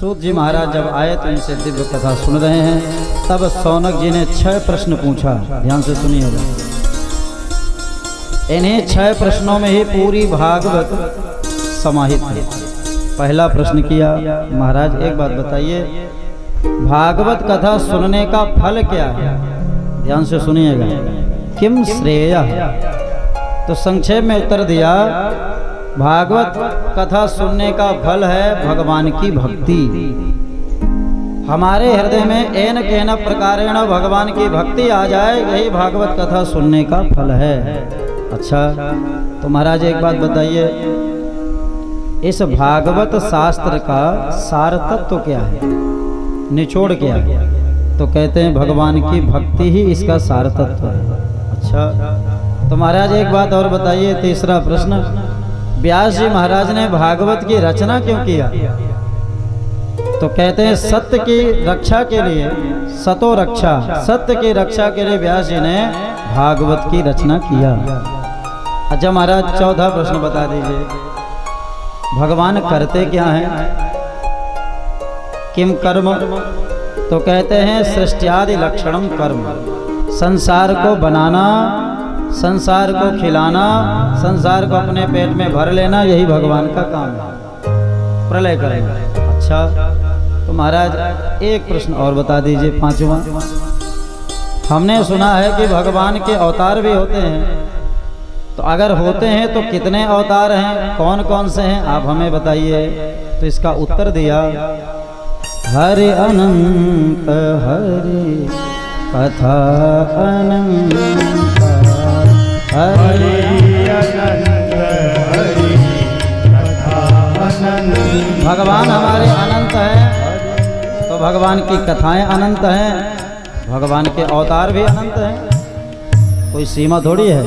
सूत जी महाराज जब आए तो इनसे दिव्य कथा सुन रहे हैं। तब शौनक जी ने 6 प्रश्न पूछा, ध्यान से सुनिएगा। इन्हीं 6 प्रश्नों में ही पूरी भागवत समाहित है। पहला प्रश्न किया, महाराज एक बात बताइए, भागवत कथा सुनने का फल क्या है? ध्यान से सुनिएगा। किम श्रेय? तो संक्षेप में उत्तर दिया, भागवत कथा सुनने का फल है भगवान की भक्ति। हमारे हृदय में एन केन प्रकारेण भगवान की भक्ति आ जाए, यही भागवत कथा सुनने का फल है। अच्छा, तो महाराज एक बात बताइए, इस भागवत शास्त्र का सार तत्व क्या है, निचोड़ क्या है? तो कहते हैं भगवान की भक्ति ही इसका सार तत्व है। अच्छा, तो महाराज एक बात और बताइए, तीसरा प्रश्न, व्यास जी महाराज ने भागवत की रचना क्यों किया? तो कहते हैं सत्य की रक्षा के लिए, सतो रक्षा, सत्य की रक्षा के लिए व्यास जी ने भागवत की रचना किया। अच्छा महाराज, चौथा प्रश्न बता दीजिए, भगवान करते क्या हैं? किम कर्म? तो कहते हैं सृष्टियादि लक्षणम कर्म, संसार को बनाना, संसार को खिलाना, संसार को अपने पेट में भर लेना, यही भगवान का काम है, प्रलय करेगा। अच्छा, तो महाराज एक प्रश्न और बता दीजिए, पांचवा। हमने सुना है कि भगवान के अवतार भी होते हैं, तो अगर होते हैं तो कितने अवतार हैं, कौन कौन से हैं, आप हमें बताइए। तो इसका उत्तर दिया, हरि अनंत हरि कथा अनंत, हरि अनंत हरि कथा अनंत। भगवान हमारे अनंत हैं, तो भगवान की कथाएं अनंत हैं, भगवान के अवतार भी अनंत हैं, कोई सीमा थोड़ी है।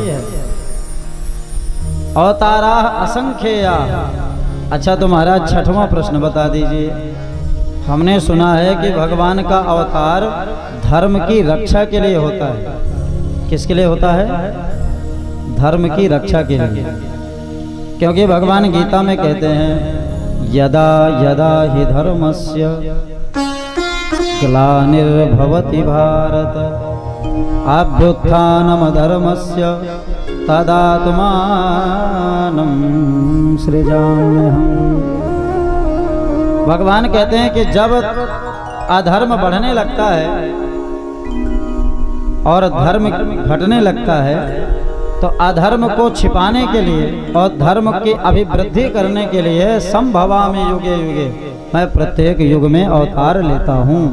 अवतारा असंख्यया। अच्छा, तो महाराज छठवां प्रश्न बता दीजिए। हमने सुना है कि भगवान का अवतार धर्म की रक्षा के लिए होता है। किसके लिए होता है? धर्म की रक्षा के लिए। क्योंकि भगवान गीता में कहते हैं, यदा यदा हि धर्मस्य ग्लानिर्भवति भारत अभ्युत्थानम धर्मस्य तदात्मानं सृजाम्यहम्। भगवान कहते हैं कि जब अधर्म बढ़ने लगता है और धर्म घटने लगता है, तो अधर्म को छिपाने के लिए और धर्म की अभिवृद्धि करने के लिए संभवामि युगे युगे, मैं प्रत्येक युग में अवतार लेता हूँ।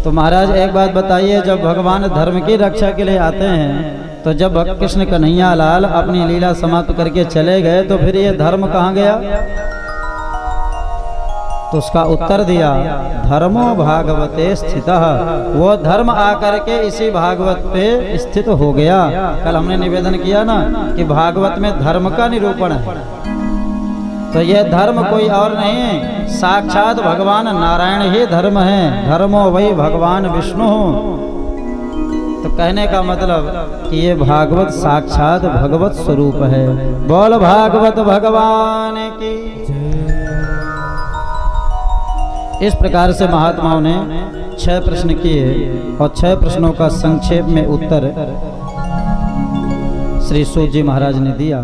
तो महाराज एक बात बताइए, जब भगवान धर्म की रक्षा के लिए आते हैं, तो जब कृष्ण कन्हैया लाल अपनी लीला समाप्त करके चले गए, तो फिर ये धर्म कहाँ गया? तो उसका उत्तर दिया, धर्मो भागवते स्थितः। वो धर्म आकर के इसी भागवत पे स्थित हो गया। कल हमने निवेदन किया ना कि भागवत में धर्म का निरूपण है, तो यह धर्म कोई और नहीं, साक्षात भगवान नारायण ही धर्म है। धर्मो वही भगवान विष्णु। तो कहने का मतलब कि ये भागवत साक्षात भगवत स्वरूप है। बोल भागवत भगवान की। इस प्रकार से महात्माओं ने 6 प्रश्न किए और 6 प्रश्नों का संक्षेप में उत्तर श्री सूत जी महाराज ने दिया।